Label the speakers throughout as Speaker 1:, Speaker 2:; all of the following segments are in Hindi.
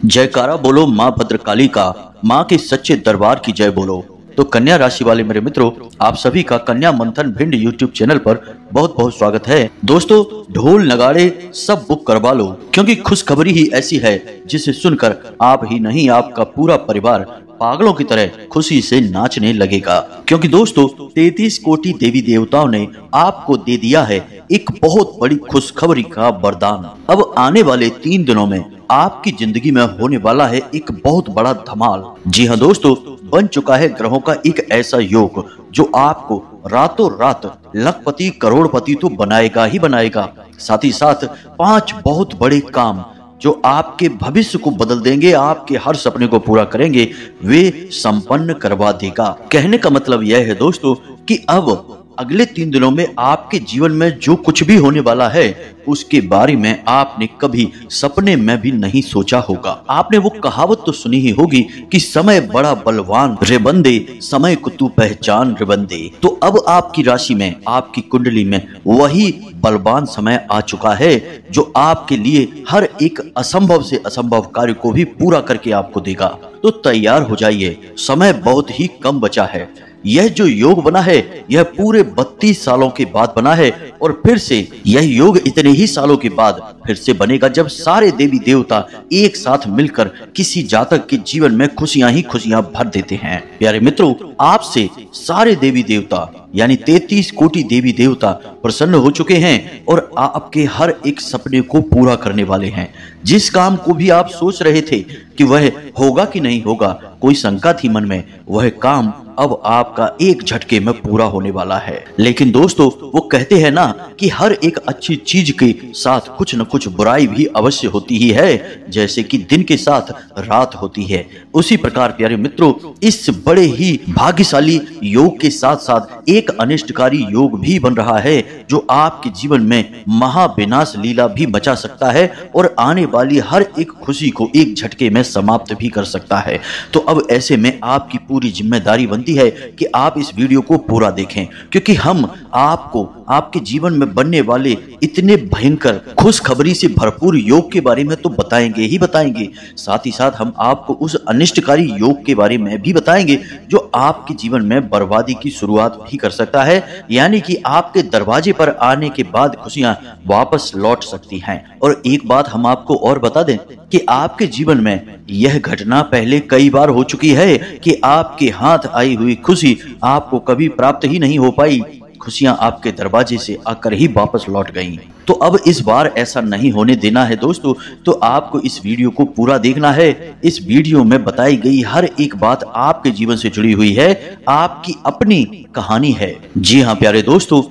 Speaker 1: जयकारा बोलो माँ भद्रकाली का, माँ के सच्चे दरबार की जय बोलो। तो कन्या राशि वाले मेरे मित्रों, आप सभी का कन्या मंथन भिंड यूट्यूब चैनल पर बहुत बहुत स्वागत है। दोस्तों, ढोल नगाड़े सब बुक करवा लो, क्योंकि खुशखबरी ही ऐसी है जिसे सुनकर आप ही नहीं आपका पूरा परिवार पागलों की तरह खुशी से नाचने लगेगा। क्योंकि दोस्तों, 33 कोटि देवी देवताओं ने आपको दे दिया है एक बहुत बड़ी खुशखबरी का वरदान। अब आने वाले 3 दिनों में आपकी जिंदगी में होने वाला है एक बहुत बड़ा धमाल। जी हाँ दोस्तों, बन चुका है ग्रहों का एक ऐसा योग जो आपको रातों रात लखपति करोड़पति तो बनाएगा ही बनाएगा। साथ ही साथ 5 बहुत बड़े काम जो आपके भविष्य को बदल देंगे, आपके हर सपने को पूरा करेंगे, वे संपन्न करवा देगा। कहने का मतलब यह है दोस्तों कि अब अगले 3 दिनों में आपके जीवन में जो कुछ भी होने वाला है उसके बारे में आपने कभी सपने में भी नहीं सोचा होगा। आपने वो कहावत तो सुनी ही होगी कि समय बड़ा बलवान रे बंदे, समय को तू पहचान रे बंदे। तो अब आपकी राशि में, आपकी कुंडली में वही बलवान समय आ चुका है जो आपके लिए हर एक असंभव से असंभव कार्य को भी पूरा करके आपको देगा। तो तैयार हो जाइए, समय बहुत ही कम बचा है। यह जो योग बना है यह पूरे 32 सालों के बाद बना है, और फिर से यह योग इतने ही सालों के बाद फिर से बनेगा जब सारे देवी देवता एक साथ मिलकर किसी जातक के जीवन में खुशियां ही खुशियां भर देते हैं। प्यारे मित्रों, आपसे सारे देवी देवता यानी 33 कोटि देवी देवता प्रसन्न हो चुके हैं और आपके हर एक सपने को पूरा करने वाले हैं। जिस काम को भी आप सोच रहे थे कि वह होगा कि नहीं होगा, कोई शंका थी मन में, वह काम अब आपका एक झटके में पूरा होने वाला है। लेकिन दोस्तों, वो कहते हैं ना कि हर एक अच्छी चीज के साथ कुछ न कुछ बुराई भी अवश्य होती ही है, जैसे कि दिन के साथ रात होती है। उसी प्रकार प्यारे मित्रों, इस बड़े ही भाग्यशाली योग के साथ साथ एक अनिष्टकारी योग भी बन रहा है जो आपके जीवन में महाविनाश लीला भी मचा सकता है और आने वाली हर एक खुशी को एक झटके में समाप्त भी कर सकता है। तो अब ऐसे में आपकी पूरी जिम्मेदारी बनती है कि आप इस वीडियो को पूरा देखें, क्योंकि हम आपको आपके जीवन में बनने वाले इतने भयंकर खुशखबरी से भरपूर योग के बारे में तो बताएंगे ही बताएंगे, साथ ही साथ हम आपको उस अनिष्टकारी योग के बारे में भी बताएंगे जो आपके जीवन में बर्बादी की शुरुआत भी कर सकता है, यानी कि आपके दरवाजे पर आने के बाद खुशियां वापस लौट सकती हैं। और एक बात हम आपको और बता दें कि आपके जीवन में यह घटना पहले कई बार हो चुकी है कि आपके हाथ आई हुई खुशी आपको कभी प्राप्त ही नहीं हो पाई, खुशियां आपके दरवाजे से आकर ही वापस लौट गईं। तो अब इस बार ऐसा नहीं होने देना है दोस्तों, तो आपको इस वीडियो को पूरा देखना है। इस वीडियो में बताई गई हर एक बात आपके जीवन से जुड़ी हुई है, आपकी अपनी कहानी है। जी हाँ प्यारे दोस्तों,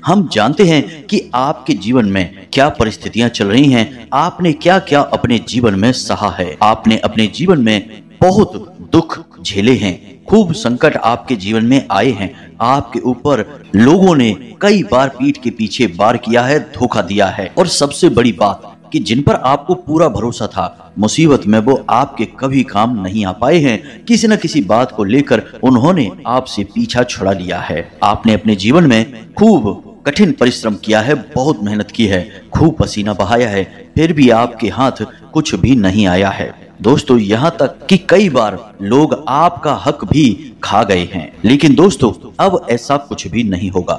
Speaker 1: हम जानते हैं कि आपके जीवन में क्या परिस्थितियां चल रही हैं, आपने क्या क्या अपने जीवन में सहा है। आपने अपने जीवन में बहुत दुख झेले हैं, खूब संकट आपके जीवन में आए हैं, आपके ऊपर लोगों ने कई बार पीठ के पीछे वार किया है, धोखा दिया है, और सबसे बड़ी बात कि जिन पर आपको पूरा भरोसा था, मुसीबत में वो आपके कभी काम नहीं आ पाए हैं। किसी न किसी बात को लेकर उन्होंने आपसे पीछा छुड़ा लिया है। आपने अपने जीवन में खूब कठिन परिश्रम किया है, बहुत मेहनत की है, खूब पसीना बहाया है, फिर भी आपके हाथ कुछ भी नहीं आया है। दोस्तों, यहाँ तक कि कई बार लोग आपका हक भी खा गए हैं। लेकिन दोस्तों, अब ऐसा कुछ भी नहीं होगा।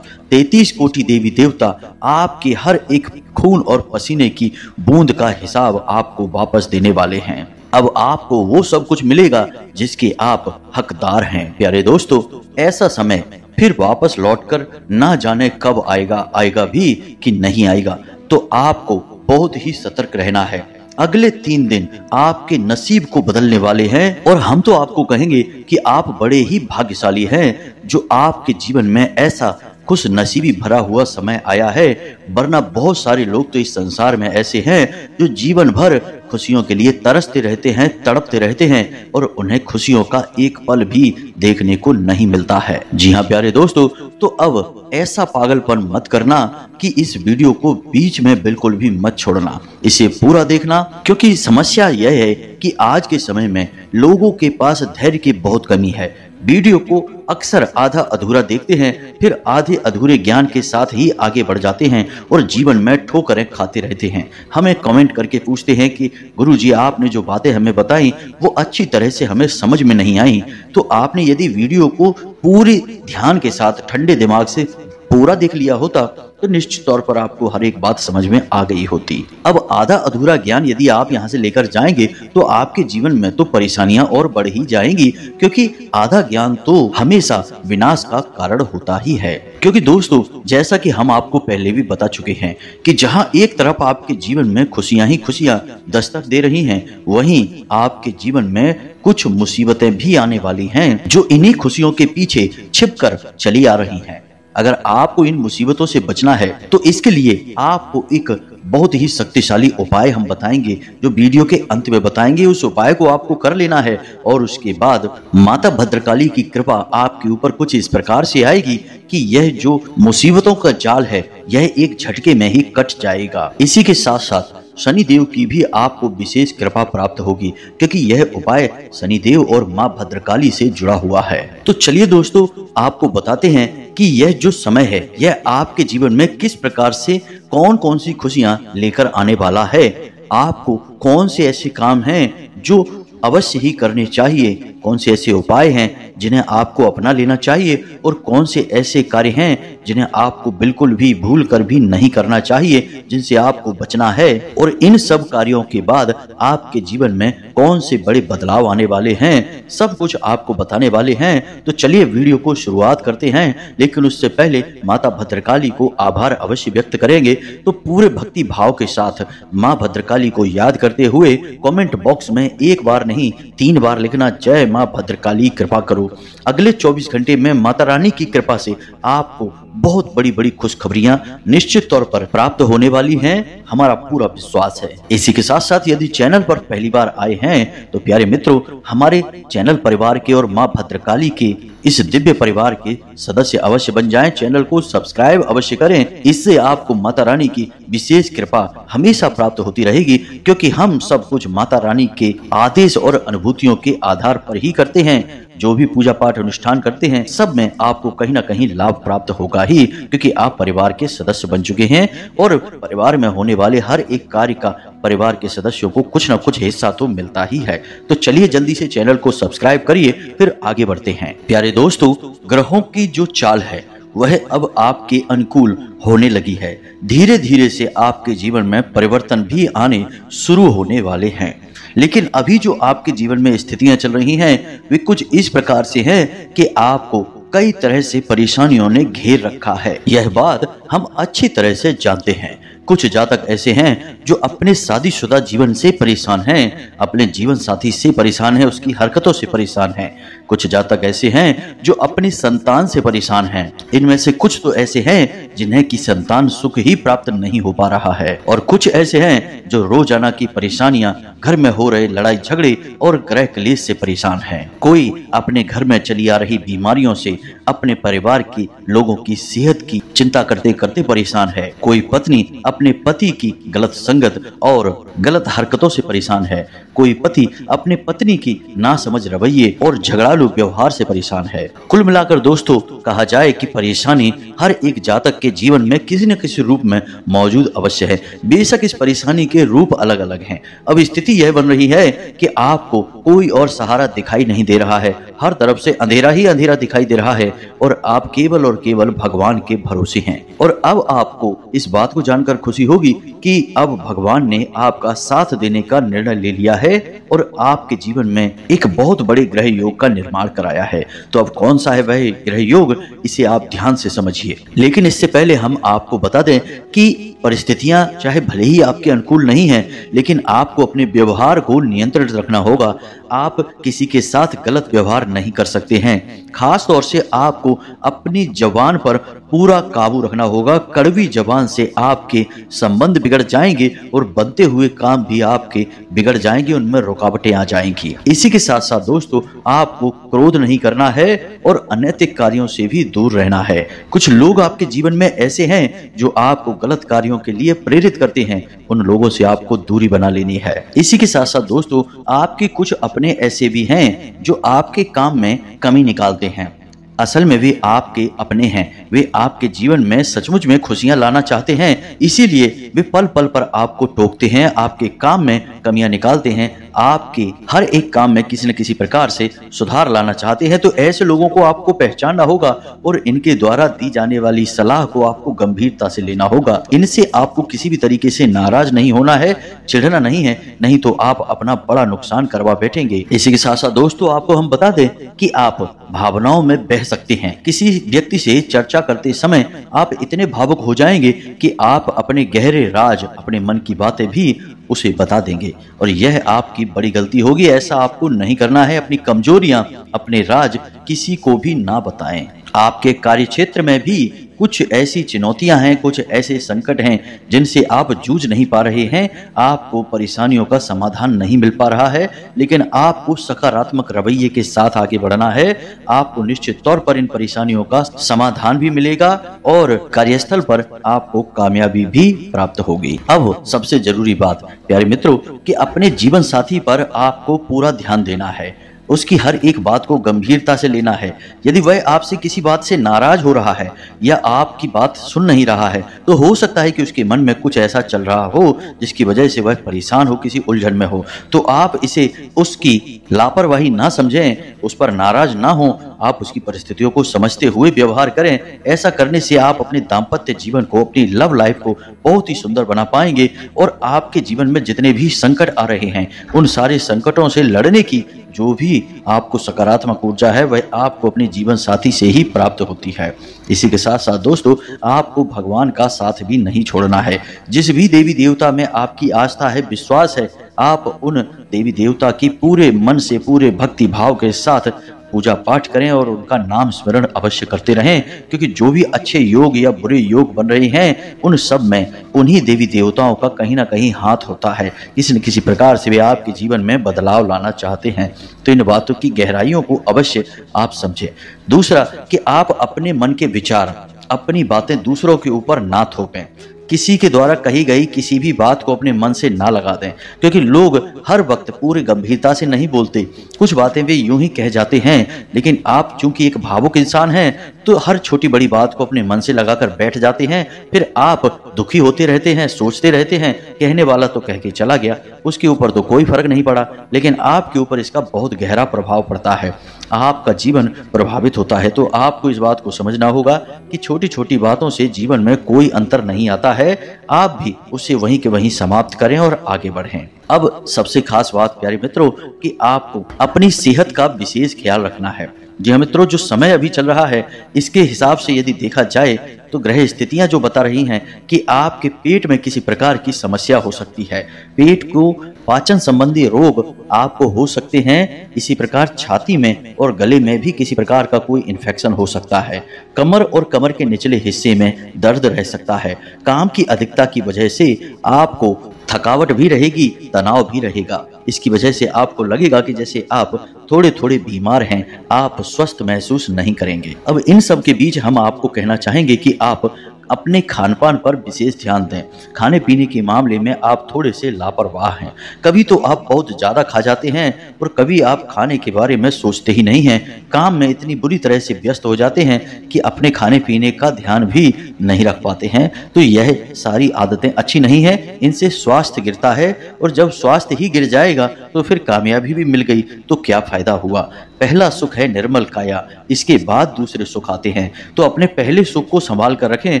Speaker 1: 33 कोटि देवी देवता आपके हर एक खून और पसीने की बूंद का हिसाब आपको वापस देने वाले हैं। अब आपको वो सब कुछ मिलेगा जिसके आप हकदार हैं। प्यारे दोस्तों, ऐसा समय फिर वापस लौटकर ना जाने कब आएगा, आएगा भी कि नहीं आएगा। तो आपको बहुत ही सतर्क रहना है। अगले 3 दिन आपके नसीब को बदलने वाले हैं, और हम तो आपको कहेंगे कि आप बड़े ही भाग्यशाली हैं जो आपके जीवन में ऐसा खुश नसीबी भरा हुआ समय आया है। वरना बहुत सारे लोग तो इस संसार में ऐसे हैं जो जीवन भर खुशियों के लिए तरसते रहते हैं, तड़पते रहते हैं, और उन्हें खुशियों का एक पल भी देखने को नहीं मिलता है। जी हाँ प्यारे दोस्तों, तो अब ऐसा पागलपन मत करना कि इस वीडियो को बीच में बिल्कुल भी मत छोड़ना, इसे पूरा देखना। क्योंकि समस्या यह है कि आज के समय में लोगों के पास धैर्य की बहुत कमी है। वीडियो को अक्सर आधा अधूरा देखते हैं, फिर आधे अधूरे ज्ञान के साथ ही आगे बढ़ जाते हैं और जीवन में ठोकरें खाते रहते हैं। हमें कमेंट करके पूछते हैं कि गुरुजी आपने जो बातें हमें बताई वो अच्छी तरह से हमें समझ में नहीं आई। तो आपने यदि वीडियो को पूरी ध्यान के साथ ठंडे दिमाग से पूरा देख लिया होता तो निश्चित तौर पर आपको हर एक बात समझ में आ गई होती। अब आधा अधूरा ज्ञान यदि आप यहाँ से लेकर जाएंगे तो आपके जीवन में तो परेशानियां और बढ़ ही जाएंगी, क्योंकि आधा ज्ञान तो हमेशा विनाश का कारण होता ही है। क्योंकि दोस्तों, जैसा कि हम आपको पहले भी बता चुके हैं कि जहां एक तरफ आपके जीवन में खुशियां ही खुशियां दस्तक दे रही हैं, वहीं आपके जीवन में कुछ मुसीबतें भी आने वाली हैं जो इन्हीं खुशियों के पीछे छिपकर चली आ रही हैं। अगर आपको इन मुसीबतों से बचना है तो इसके लिए आपको एक बहुत ही शक्तिशाली उपाय हम बताएंगे, जो वीडियो के अंत में बताएंगे। उस उपाय को आपको कर लेना है और उसके बाद माता भद्रकाली की कृपा आपके ऊपर कुछ इस प्रकार से आएगी कि यह जो मुसीबतों का जाल है यह एक झटके में ही कट जाएगा। इसी के साथ साथ शनिदेव की भी आपको विशेष कृपा प्राप्त होगी, क्योंकि यह उपाय शनिदेव और मां भद्रकाली से जुड़ा हुआ है। तो चलिए दोस्तों, आपको बताते हैं कि यह जो समय है यह आपके जीवन में किस प्रकार से कौन कौन सी खुशियां लेकर आने वाला है। आपको कौन से ऐसे काम हैं जो अवश्य ही करने चाहिए, कौन से ऐसे उपाय हैं जिन्हें आपको अपना लेना चाहिए और कौन से ऐसे कार्य हैं जिन्हें आपको बिल्कुल भी भूल कर भी नहीं करना चाहिए, जिनसे आपको बचना है। और इन सब कार्यों के बाद आपके जीवन में कौन से बड़े बदलाव आने वाले हैं, सब कुछ आपको बताने वाले हैं। तो चलिए वीडियो को शुरुआत करते हैं, लेकिन उससे पहले माता भद्रकाली को आभार अवश्य व्यक्त करेंगे। तो पूरे भक्ति भाव के साथ माँ भद्रकाली को याद करते हुए कमेंट बॉक्स में एक बार नहीं 3 बार लिखना, जय माँ भद्रकाली कृपा करो। अगले 24 घंटे में माता रानी की कृपा से आपको बहुत बड़ी बड़ी खुशखबरियां निश्चित तौर पर प्राप्त होने वाली हैं, हमारा पूरा विश्वास है। इसी के साथ साथ यदि चैनल पर पहली बार आए हैं तो प्यारे मित्रों, हमारे चैनल परिवार के और मां भद्रकाली के इस दिव्य परिवार के सदस्य अवश्य बन जाएं। चैनल को सब्सक्राइब अवश्य करें, इससे आपको माता रानी की विशेष कृपा हमेशा प्राप्त होती रहेगी, क्योंकि हम सब कुछ माता रानी के आदेश और अनुभूतियों के आधार पर ही करते हैं। जो भी पूजा पाठ अनुष्ठान करते हैं सब में आपको कहीं ना कहीं लाभ प्राप्त होगा ही, क्योंकि आप परिवार के सदस्य बन चुके हैं और परिवार में होने वाले हर एक कार्य का परिवार के सदस्यों को कुछ न कुछ हिस्सा तो मिलता ही है। तो चलिए जल्दी से चैनल को सब्सक्राइब करिए, फिर आगे बढ़ते हैं। प्यारे दोस्तों, ग्रहों की जो चाल है वह अब आपके अनुकूल होने लगी है। धीरे धीरे से आपके जीवन में परिवर्तन भी आने शुरू होने वाले हैं, लेकिन अभी जो आपके जीवन में स्थितियां चल रही हैं वे कुछ इस प्रकार से हैं कि आपको कई तरह से परेशानियों ने घेर रखा है। यह बात हम अच्छी तरह से जानते हैं। कुछ जातक ऐसे हैं जो अपने शादीशुदा जीवन से परेशान हैं, अपने जीवन साथी से परेशान हैं, उसकी हरकतों से परेशान हैं। कुछ जातक ऐसे हैं जो अपनी संतान से परेशान हैं। इनमें से कुछ तो ऐसे हैं जिन्हें की संतान सुख ही प्राप्त नहीं हो पा रहा है, और कुछ ऐसे हैं जो रोजाना की परेशानियां, घर में हो रहे लड़ाई झगड़े और गृह क्लेश से परेशान हैं। कोई अपने घर में चली आ रही बीमारियों से, अपने परिवार के लोगों की सेहत की चिंता करते करते परेशान है। कोई पत्नी अपने पति की गलत संगत और गलत हरकतों से परेशान है। कोई पति अपने पत्नी की नासमझ रवैये और झगड़ालू व्यवहार से परेशान है। कुल मिलाकर दोस्तों, कहा जाए कि परेशानी हर एक जातक के जीवन में किसी न किसी रूप में मौजूद अवश्य है। बेशक इस परेशानी के रूप अलग अलग हैं। अब स्थिति यह बन रही है कि आपको कोई और सहारा दिखाई नहीं दे रहा है, हर तरफ से अंधेरा ही अंधेरा दिखाई दे रहा है और आप केवल और केवल भगवान के भरोसे हैं। और अब आपको इस बात को जानकर खुशी होगी कि अब भगवान ने आपका साथ देने का निर्णय ले लिया है और आपके जीवन में एक बहुत बड़े ग्रह योग का निर्माण कराया है। तो अब कौन सा है वह ग्रह योग, इसे आप ध्यान से समझिए। लेकिन इससे पहले हम आपको बता दें कि परिस्थितियां चाहे भले ही आपके अनुकूल नहीं है, लेकिन आपको अपने व्यवहार को नियंत्रित रखना होगा। आप किसी के साथ गलत व्यवहार नहीं कर सकते हैं। खास तौर से आपको अपनी जबान पर पूरा काबू रखना होगा। कड़वी जबान से आपके संबंध बिगड़ जाएंगे और बनते हुए काम भी आपके बिगड़ जाएंगे, उनमें रुकावटें आ जाएंगी। इसी के साथ साथ दोस्तों, आपको क्रोध नहीं करना है और अनैतिक कार्यों से भी दूर रहना है। कुछ लोग आपके जीवन में ऐसे हैं जो आपको गलत कार्यों कार्यों के लिए प्रेरित करते हैं, उन लोगों से आपको दूरी बना लेनी है। इसी के साथ साथ दोस्तों, आपके कुछ अपने ऐसे भी हैं जो आपके काम में कमी निकालते हैं। असल में वे आपके अपने हैं, वे आपके जीवन में सचमुच में खुशियां लाना चाहते हैं, इसीलिए वे पल पल पर आपको टोकते हैं, आपके काम में कमियां निकालते हैं, आपके हर एक काम में किसी न किसी प्रकार से सुधार लाना चाहते हैं। तो ऐसे लोगों को आपको पहचानना होगा और इनके द्वारा दी जाने वाली सलाह को आपको गंभीरता से लेना होगा। इनसे आपको किसी भी तरीके से नाराज नहीं होना है, चिढ़ना नहीं है, नहीं तो आप अपना बड़ा नुकसान करवा बैठेंगे। इसी के साथ साथ दोस्तों, आपको हम बता दें कि आप भावनाओं में बह सकते हैं। किसी व्यक्ति से चर्चा करते समय आप इतने भावुक हो जाएंगे कि आप अपने गहरे राज, अपने मन की बातें भी उसे बता देंगे, और यह आपकी बड़ी गलती होगी। ऐसा आपको नहीं करना है। अपनी कमजोरियां, अपने राज किसी को भी ना बताएं। आपके कार्य क्षेत्र में भी कुछ ऐसी चुनौतियां हैं, कुछ ऐसे संकट हैं जिनसे आप जूझ नहीं पा रहे हैं। आपको परेशानियों का समाधान नहीं मिल पा रहा है, लेकिन आपको सकारात्मक रवैये के साथ आगे बढ़ना है। आपको निश्चित तौर पर इन परेशानियों का समाधान भी मिलेगा और कार्यस्थल पर आपको कामयाबी भी प्राप्त होगी। अब सबसे जरूरी बात प्यारे मित्रों, कि अपने जीवन साथी पर आपको पूरा ध्यान देना है, उसकी हर एक बात को गंभीरता से लेना है। यदि वह आपसे किसी बात से नाराज हो रहा है या आपकी बात सुन नहीं रहा है, तो हो सकता है कि उसके मन में कुछ ऐसा चल रहा हो जिसकी वजह से वह परेशान हो, किसी उलझन में हो। तो आप इसे उसकी लापरवाही ना समझें, उस पर नाराज ना हो, आप उसकी परिस्थितियों को समझते हुए व्यवहार करें। ऐसा करने से आप अपने दाम्पत्य जीवन को, अपनी लव लाइफ को बहुत ही सुंदर बना पाएंगे और आपके जीवन में जितने भी संकट आ रहे हैं, उन सारे संकटों से लड़ने की जो भी आपको सकारात्मक ऊर्जा है, वह आपको अपने जीवन साथी से ही प्राप्त होती है। इसी के साथ साथ दोस्तों, आपको भगवान का साथ भी नहीं छोड़ना है। जिस भी देवी देवता में आपकी आस्था है, विश्वास है, आप उन देवी देवता की पूरे मन से, पूरे भक्ति भाव के साथ पूजा पाठ करें और उनका नाम स्मरण अवश्य करते रहें, क्योंकि जो भी अच्छे योग या बुरे योग बन रहे हैं, उन सब में उन्हीं देवी देवताओं का कहीं ना कहीं हाथ होता है। किसी न किसी प्रकार से वे आपके जीवन में बदलाव लाना चाहते हैं। तो इन बातों की गहराइयों को अवश्य आप समझें। दूसरा, कि आप अपने मन के विचार, अपनी बातें दूसरों के ऊपर ना थोपें। किसी के द्वारा कही गई किसी भी बात को अपने मन से ना लगा दें, क्योंकि लोग हर वक्त पूरी गंभीरता से नहीं बोलते। कुछ बातें वे यूं ही कह जाते हैं, लेकिन आप चूंकि एक भावुक इंसान हैं, तो हर छोटी बड़ी बात को अपने मन से लगाकर बैठ जाते हैं। फिर आप दुखी होते रहते हैं, सोचते रहते हैं, कहने वाला तो कह के चला गया, उसके ऊपर तो कोई फर्क नहीं पड़ा, लेकिन आपके ऊपर इसका बहुत गहरा प्रभाव पड़ता है, आपका जीवन प्रभावित होता है। तो आपको इस बात को समझना होगा कि छोटी छोटी बातों से जीवन में कोई अंतर नहीं आता है। आप भी उसे वहीं के वहीं समाप्त करें और आगे बढ़ें। अब सबसे खास बात प्यारे मित्रों, कि आपको अपनी सेहत का विशेष ख्याल रखना है। जी हाँ मित्रों, जो समय अभी चल रहा है, इसके हिसाब से यदि देखा जाए तो ग्रह स्थितियां जो बता रही हैं कि आपके पेट में किसी प्रकार की समस्या हो सकती है। पेट को पाचन संबंधी रोग आपको हो सकते हैं। इसी प्रकार छाती में और गले में भी किसी प्रकार का कोई इन्फेक्शन हो सकता है। कमर और कमर के निचले हिस्से में दर्द रह सकता है। काम की अधिकता की वजह से आपको थकावट भी रहेगी, तनाव भी रहेगा। इसकी वजह से आपको लगेगा कि जैसे आप थोड़े थोड़े बीमार हैं, आप स्वस्थ महसूस नहीं करेंगे। अब इन सब के बीच हम आपको कहना चाहेंगे कि आप अपने खान पान पर विशेष ध्यान दें। खाने पीने के मामले में आप थोड़े से लापरवाह हैं। कभी तो आप बहुत ज़्यादा खा जाते हैं और कभी आप खाने के बारे में सोचते ही नहीं हैं। काम में इतनी बुरी तरह से व्यस्त हो जाते हैं कि अपने खाने पीने का ध्यान भी नहीं रख पाते हैं। तो यह सारी आदतें अच्छी नहीं है, इनसे स्वास्थ्य गिरता है, और जब स्वास्थ्य ही गिर जाएगा तो फिर कामयाबी भी मिल गई तो क्या फायदा हुआ। पहला सुख है निर्मल काया, इसके बाद दूसरे सुख आते हैं। तो अपने पहले सुख को संभाल कर रखें।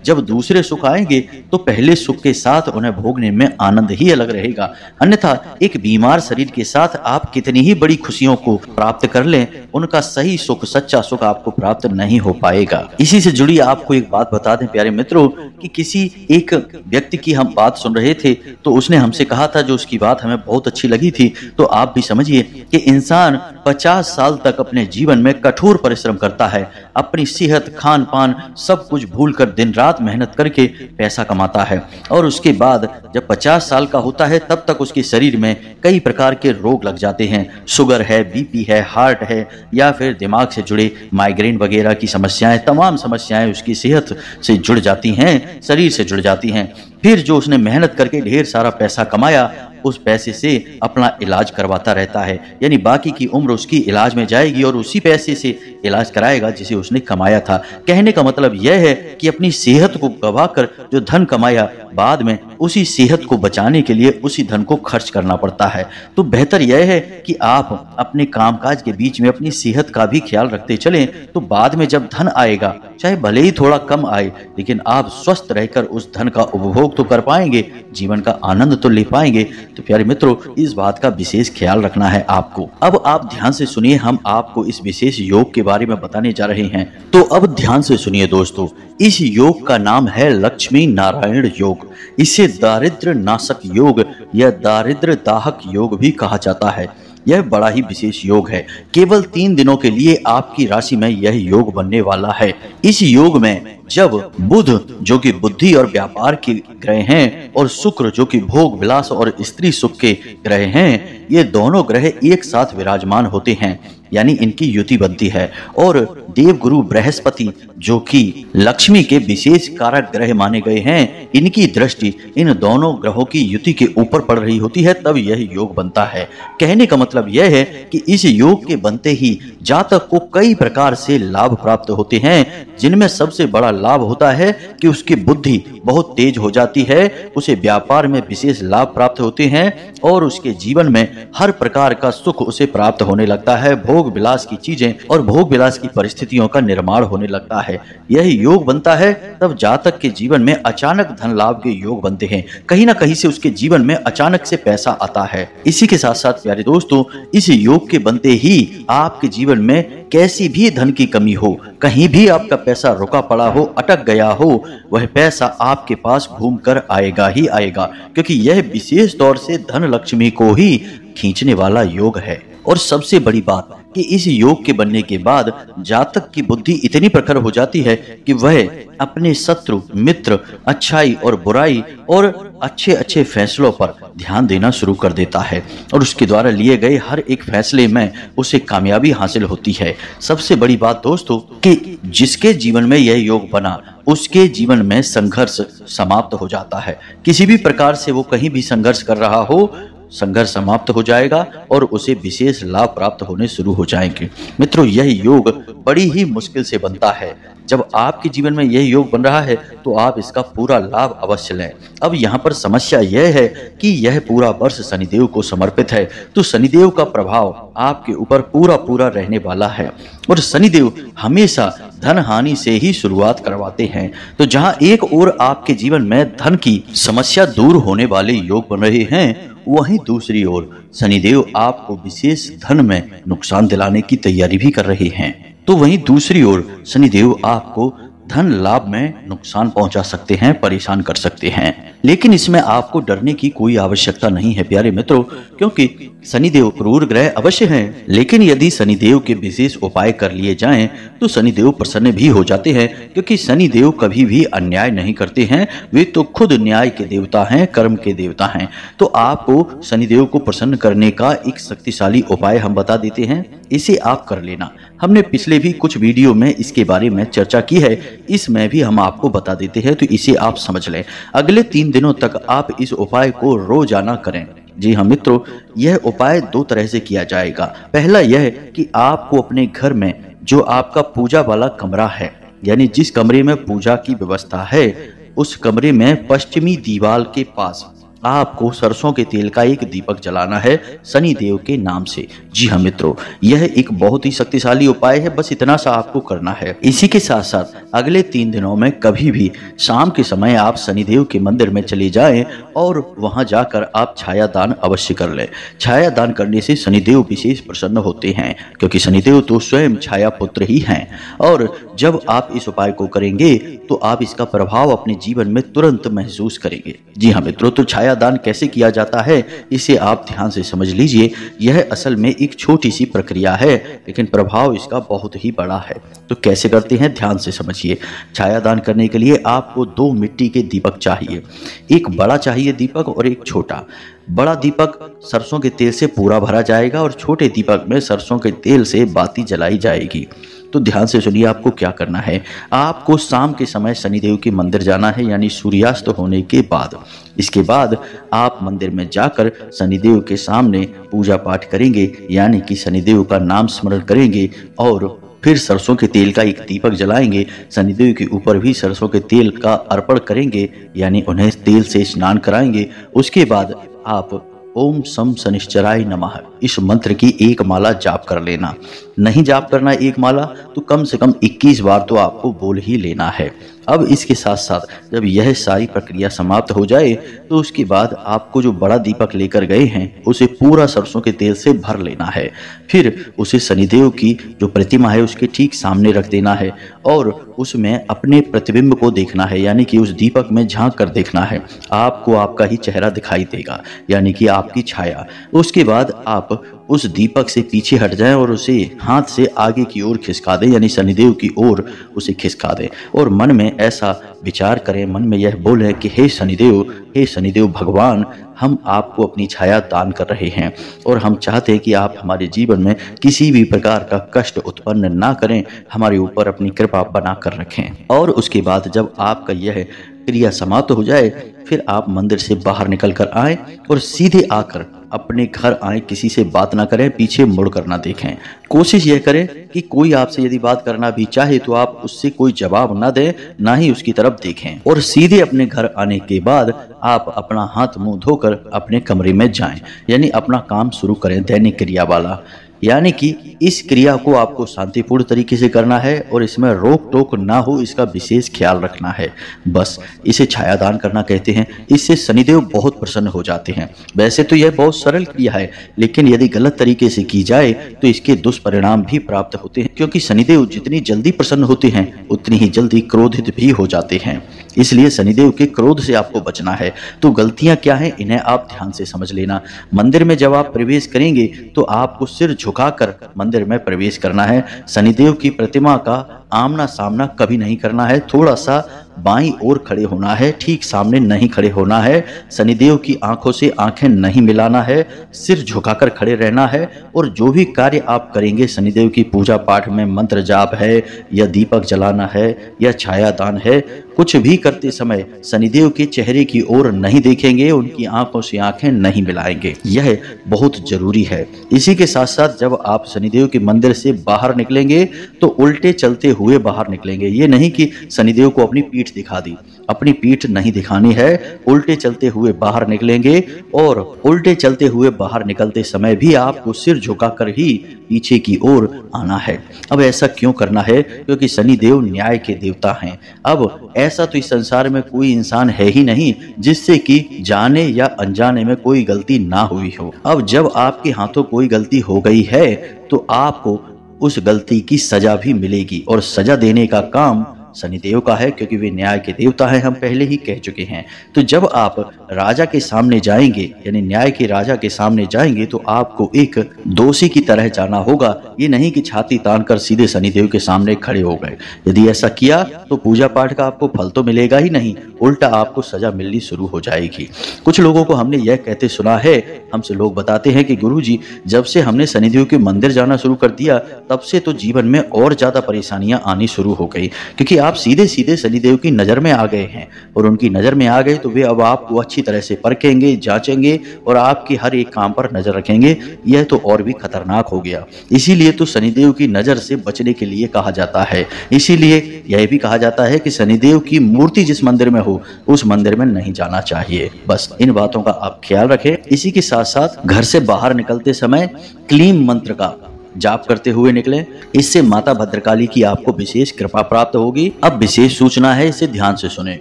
Speaker 1: जब दूसरे सुख आएंगे तो पहले सुख के साथ उन्हें भोगने में आनंद ही अलग रहेगा। अन्यथा एक बीमार शरीर के साथ आप कितनी ही बड़ी खुशियों को प्राप्त कर लें, उनका सही सुख, सच्चा सुख आपको प्राप्त नहीं हो पाएगा। इसी से जुड़ी आपको एक बात बता दें प्यारे मित्रों, कि किसी एक व्यक्ति की हम बात सुन रहे थे, तो उसने हमसे कहा था, जो उसकी बात हमें बहुत अच्छी लगी थी। तो आप भी समझिए कि इंसान 50 साल तक अपने जीवन में कठोर परिश्रम करता है, अपनी सेहत, खान पान सब कुछ भूलकर दिन रात मेहनत करके पैसा कमाता है और उसके बाद जब 50 साल का होता है तब तक उसके शरीर में कई प्रकार के रोग लग जाते हैं। शुगर है, बीपी है, हार्ट है, या फिर दिमाग से जुड़े माइग्रेन वगैरह की समस्याएं, तमाम समस्याएं उसकी सेहत से जुड़ जाती हैं, शरीर से जुड़ जाती हैं। फिर जो उसने मेहनत करके ढेर सारा पैसा कमाया, उस पैसे से अपना इलाज करवाता रहता है, यानी बाकी की उम्र उसकी इलाज में जाएगी और उसी पैसे से इलाज कराएगा जिसे उसने कमाया था। कहने का मतलब यह है कि अपनी सेहत को गंवाकर जो धन कमाया, बाद में उसी सेहत को बचाने के लिए उसी धन को खर्च करना पड़ता है। तो बेहतर यह है कि आप अपने कामकाज के बीच में अपनी सेहत का भी ख्याल रखते चलें, तो बाद में जब धन आएगा, चाहे भले ही थोड़ा कम आए, लेकिन आप स्वस्थ रहकर उस धन का उपभोग तो कर पाएंगे, जीवन का आनंद तो ले पाएंगे। तो प्यारे मित्रों, इस बात का विशेष ख्याल रखना है आपको। अब आप ध्यान से सुनिए, हम आपको इस विशेष योग के बारे में बताने जा रहे हैं। तो अब ध्यान से सुनिए दोस्तों, इस योग का नाम है लक्ष्मी नारायण योग। इसे दारिद्र्य नाशक योग या दारिद्र्य दाहक योग भी कहा जाता है। यह बड़ा ही विशेष योग है। केवल 3 दिनों के लिए आपकी राशि में यह योग बनने वाला है। इस योग में जब बुध जो कि बुद्धि और व्यापार के ग्रह हैं और शुक्र जो कि भोग विलास और स्त्री सुख के ग्रह हैं, ये दोनों ग्रह एक साथ विराजमान होते हैं, यानी इनकी युति बनती है। और देवगुरु बृहस्पति जो कि लक्ष्मी के विशेष कारक ग्रह माने गए हैं, इनकी दृष्टि इन दोनों ग्रहों की युति के ऊपर पड़ रही होती है, तब यह योग बनता है। कहने का मतलब यह है कि इस योग के बनते ही जातक को कई प्रकार से लाभ प्राप्त होते हैं, जिनमें सबसे बड़ा लाभ होता है कि उसकी बुद्धि बहुत तेज हो जाती है, उसे व्यापार में विशेष लाभ प्राप्त होते हैं और उसके जीवन में हर प्रकार का सुख उसे प्राप्त होने लगता है। भोग विलास की चीजें और भोग विलास की परिस्थितियों का निर्माण होने लगता है। यह योग बनता है तब जातक के जीवन में अचानक धन लाभ के योग बनते हैं। कहीं ना कहीं से उसके जीवन में अचानक से पैसा आता है। इसी के साथ साथ प्यारे दोस्तों, इस योग के बनते ही आपके जीवन में कैसी भी धन की कमी हो, कहीं भी आपका पैसा रुका पड़ा हो, अटक गया हो, वह पैसा आपके पास घूम कर आएगा ही आएगा, क्योंकि यह विशेष तौर से धन लक्ष्मी को ही खींचने वाला योग है। और सबसे बड़ी बात कि इस योग के बनने के बाद जातक की बुद्धि इतनी प्रखर हो जाती है कि वह अपने शत्रु, मित्र, अच्छाई और बुराई और अच्छे अच्छे फैसलों पर ध्यान देना शुरू कर देता है और उसके द्वारा लिए गए हर एक फैसले में उसे कामयाबी हासिल होती है। सबसे बड़ी बात दोस्तों कि जिसके जीवन में यह योग बना, उसके जीवन में संघर्ष समाप्त हो जाता है। किसी भी प्रकार से वो कहीं भी संघर्ष कर रहा हो, संघर्ष समाप्त हो जाएगा और उसे विशेष लाभ प्राप्त होने शुरू हो जाएंगे। मित्रों, यह योग बड़ी ही मुश्किल से बनता है। जब आपके जीवन में यह योग बन रहा है तो आप इसका पूरा लाभ अवश्य लें। अब यहाँ पर समस्या यह है कि यह पूरा वर्ष शनिदेव को समर्पित है, तो शनिदेव का प्रभाव आपके ऊपर पूरा रहने वाला है और शनिदेव हमेशा धन हानि से ही शुरुआत करवाते हैं। तो जहां एक ओर आपके जीवन में धन की समस्या दूर होने वाले योग बन रहे हैं, वहीं दूसरी ओर शनिदेव आपको विशेष धन में नुकसान दिलाने की तैयारी भी कर रहे हैं। तो वहीं दूसरी ओर शनिदेव आपको धन लाभ में नुकसान पहुंचा सकते हैं, परेशान कर सकते हैं। लेकिन इसमें आपको डरने की कोई आवश्यकता नहीं है प्यारे मित्रों, क्योंकि शनिदेव क्रूर ग्रह अवश्य हैं, लेकिन यदि शनिदेव के विशेष उपाय कर लिए जाएं तो शनिदेव प्रसन्न भी हो जाते हैं, क्योंकि शनिदेव कभी भी अन्याय नहीं करते हैं। वे तो खुद न्याय के देवता हैं, कर्म के देवता हैं। तो आपको शनिदेव को प्रसन्न करने का एक शक्तिशाली उपाय हम बता देते हैं, इसे आप कर लेना। हमने पिछले भी कुछ वीडियो में इसके बारे में चर्चा की है, इसमें भी हम आपको बता देते हैं, तो इसे आप समझ लें। अगले 3 दिनों तक आप इस उपाय को रोजाना करें। जी हाँ मित्रों, यह उपाय 2 तरह से किया जाएगा। पहला यह कि आपको अपने घर में जो आपका पूजा वाला कमरा है, यानी जिस कमरे में पूजा की व्यवस्था है, उस कमरे में पश्चिमी दीवार के पास आपको सरसों के तेल का एक दीपक जलाना है शनि देव के नाम से। जी हाँ मित्रों, यह एक बहुत ही शक्तिशाली उपाय है, बस इतना सा आपको करना है। इसी के साथ साथ अगले 3 दिनों में कभी भी शाम के समय आप शनिदेव के मंदिर में चले जाएं और वहां जाकर आप छाया दान अवश्य कर लें। छाया दान करने से शनिदेव विशेष प्रसन्न होते हैं, क्योंकि शनिदेव तो स्वयं छाया पुत्र ही हैं। और जब आप इस उपाय को करेंगे तो आप इसका प्रभाव अपने जीवन में तुरंत महसूस करेंगे। जी हाँ मित्रों, तो छाया छायादान कैसे किया जाता है इसे आप ध्यान से समझ लीजिए। यह असल में एक छोटी सी प्रक्रिया है लेकिन प्रभाव इसका बहुत ही बड़ा है। तो कैसे करते हैं ध्यान से समझिए। छायादान करने के लिए आपको 2 मिट्टी के दीपक चाहिए। एक बड़ा चाहिए दीपक और एक छोटा। बड़ा दीपक सरसों के तेल से पूरा भरा जाएगा और छोटे दीपक में सरसों के तेल से बाती जलाई जाएगी। तो ध्यान से सुनिए आपको क्या करना है। आपको शाम के समय शनिदेव के मंदिर जाना है, यानी सूर्यास्त होने के बाद। इसके बाद आप मंदिर में जाकर शनिदेव के सामने पूजा पाठ करेंगे, यानी कि शनिदेव का नाम स्मरण करेंगे और फिर सरसों के तेल का एक दीपक जलाएंगे। शनिदेव के ऊपर भी सरसों के तेल का अर्पण करेंगे, यानी उन्हें तेल से स्नान कराएंगे। उसके बाद आप ओम सम शनिश्चराय नमः इस मंत्र की एक माला जाप कर लेना। नहीं जाप करना एक माला तो कम से कम 21 बार तो आपको बोल ही लेना है। अब इसके साथ साथ जब यह सारी प्रक्रिया समाप्त हो जाए तो उसके बाद आपको जो बड़ा दीपक लेकर गए हैं उसे पूरा सरसों के तेल से भर लेना है। फिर उसे शनिदेव की जो प्रतिमा है उसके ठीक सामने रख देना है और उसमें अपने प्रतिबिंब को देखना है, यानी कि उस दीपक में झांक कर देखना है। आपको आपका ही चेहरा दिखाई देगा, यानी कि आपकी छाया। उसके बाद आप उस दीपक से पीछे हट जाएं और उसे हाथ से आगे की ओर खिसका दें, यानी शनिदेव की ओर उसे खिसका दें और मन में ऐसा विचार करें, मन में यह बोलें कि हे शनिदेव भगवान, हम आपको अपनी छाया दान कर रहे हैं और हम चाहते हैं कि आप हमारे जीवन में किसी भी प्रकार का कष्ट उत्पन्न ना करें, हमारे ऊपर अपनी कृपा बना कर रखें। और उसके बाद जब आपका यह क्रिया समाप्त हो जाए फिर आप मंदिर से बाहर निकल कर आए और सीधे आकर अपने घर आए। किसी से बात ना करें, पीछे मुड़ कर ना देखें। कोशिश यह करें कि कोई आपसे यदि बात करना भी चाहे तो आप उससे कोई जवाब ना दें, ना ही उसकी तरफ देखें और सीधे अपने घर आने के बाद आप अपना हाथ मुंह धोकर अपने कमरे में जाएं, यानी अपना काम शुरू करें दैनिक क्रिया वाला। यानी कि इस क्रिया को आपको शांतिपूर्ण तरीके से करना है और इसमें रोक टोक ना हो इसका विशेष ख्याल रखना है। बस इसे छायादान करना कहते हैं। इससे शनिदेव बहुत प्रसन्न हो जाते हैं। वैसे तो यह बहुत सरल क्रिया है लेकिन यदि गलत तरीके से की जाए तो इसके दुष्परिणाम भी प्राप्त होते हैं, क्योंकि शनिदेव जितनी जल्दी प्रसन्न होते हैं उतनी ही जल्दी क्रोधित भी हो जाते हैं। इसलिए शनिदेव के क्रोध से आपको बचना है। तो गलतियां क्या हैं इन्हें आप ध्यान से समझ लेना। मंदिर में जब आप प्रवेश करेंगे तो आपको सिर झुकाकर मंदिर में प्रवेश करना है। शनिदेव की प्रतिमा का आमना सामना कभी नहीं करना है। थोड़ा सा बाईं ओर खड़े होना है, ठीक सामने नहीं खड़े होना है। शनिदेव की आंखों से आंखें नहीं मिलाना है, सिर झुकाकर खड़े रहना है। और जो भी कार्य आप करेंगे शनिदेव की पूजा पाठ में, मंत्र जाप है या दीपक जलाना है या छायादान है, कुछ भी करते समय शनिदेव के चेहरे की ओर नहीं देखेंगे, उनकी आंखों से आंखें नहीं मिलाएंगे। यह बहुत जरूरी है। इसी के साथ साथ जब आप शनिदेव के मंदिर से बाहर निकलेंगे तो उल्टे चलते हुए बाहर निकलेंगे। ये नहीं कि शनिदेव को अपनी पीठ दिखा दी, अपनी पीठ नहीं दिखानी है। उल्टे चलते हुए बाहर निकलेंगे और उल्टे चलते हुए बाहर निकलते समय भी आपको सिर झुकाकर ही पीछे की ओर आना है। अब ऐसा क्यों करना है? क्योंकि शनिदेव न्याय के देवता हैं। अब ऐसा तो इस संसार में कोई इंसान है ही नहीं जिससे कि जाने या अनजाने में कोई गलती ना हुई हो। अब जब आपके हाथों कोई गलती हो गई है तो आपको उस गलती की सजा भी मिलेगी और सजा देने का काम शनिदेव का है, क्योंकि वे न्याय के देवता हैं, हम पहले ही कह चुके हैं। तो जब आप राजा के सामने जाएंगे, यानी न्याय के राजा के सामने जाएंगे, तो आपको एक दोषी की तरह जाना होगा। ये नहीं कि छाती तान कर सीधे शनिदेव के सामने खड़े हो गए। यदि ऐसा किया तो पूजा पाठ का आपको फल तो मिलेगा ही नहीं, उल्टा आपको सजा मिलनी शुरू हो जाएगी। कुछ लोगों को हमने यह कहते सुना है, हमसे लोग बताते हैं कि गुरुजी, जब से हमने शनिदेव के मंदिर जाना शुरू कर दिया तब से तो जीवन में और ज्यादा परेशानियां आनी शुरू हो गई, क्योंकि आप सीधे सीधे शनिदेव की नजर में आ गए हैं। और उनकी नजर में आ गए तो वे अब आपको अच्छी तरह से परखेंगे, जांचेंगे और आपके हर एक काम पर नजर रखेंगे। यह तो और भी खतरनाक हो गया। इसीलिए तो शनिदेव की नजर से बचने के लिए कहा जाता है। इसीलिए यह भी कहा जाता है कि शनिदेव की मूर्ति जिस मंदिर में हो उस मंदिर में नहीं जाना चाहिए। बस इन बातों का आप ख्याल रखें। इसी के साथ साथ घर से बाहर निकलते समय क्लीम मंत्र का जाप करते हुए निकलें। इससे माता भद्रकाली की आपको विशेष कृपा प्राप्त होगी। अब विशेष सूचना है, इसे ध्यान से सुने।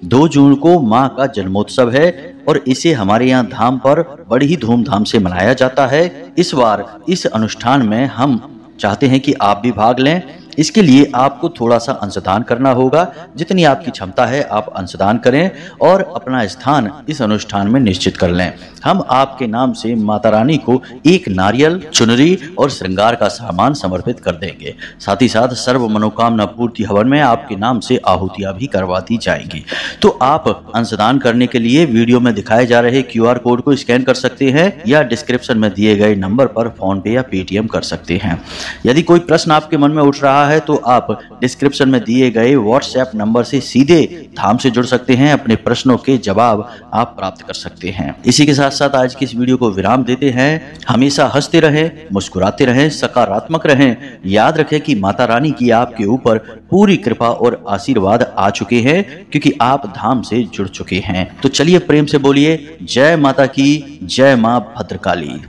Speaker 1: 2 जून को माँ का जन्मोत्सव है और इसे हमारे यहाँ धाम पर बड़ी ही धूमधाम से मनाया जाता है। इस बार इस अनुष्ठान में हम चाहते हैं कि आप भी भाग लें। इसके लिए आपको थोड़ा सा अंशदान करना होगा। जितनी आपकी क्षमता है आप अंशदान करें और अपना स्थान इस अनुष्ठान में निश्चित कर लें। हम आपके नाम से माता रानी को एक नारियल, चुनरी और श्रृंगार का सामान समर्पित कर देंगे। साथ ही साथ सर्व मनोकामना पूर्ति हवन में आपके नाम से आहुतियां भी करवा दी जाएंगी। तो आप अंशदान करने के लिए वीडियो में दिखाए जा रहे QR कोड को स्कैन कर सकते हैं या डिस्क्रिप्शन में दिए गए नंबर पर फोन पे या पेटीएम कर सकते हैं। यदि कोई प्रश्न आपके मन में उठ रहा है तो आप डिस्क्रिप्शन में दिए गए WhatsApp नंबर से सीधे धाम से जुड़ सकते हैं। अपने प्रश्नों के जवाब आप प्राप्त कर सकते हैं। इसी के साथ साथ आज की इस वीडियो को विराम देते हैं। हमेशा हंसते रहें, मुस्कुराते रहें, सकारात्मक रहें। याद रखें कि माता रानी की आपके ऊपर पूरी कृपा और आशीर्वाद आ चुके हैं क्योंकि आप धाम से जुड़ चुके हैं। तो चलिए प्रेम से बोलिए जय माता की, जय मां भद्रकाली।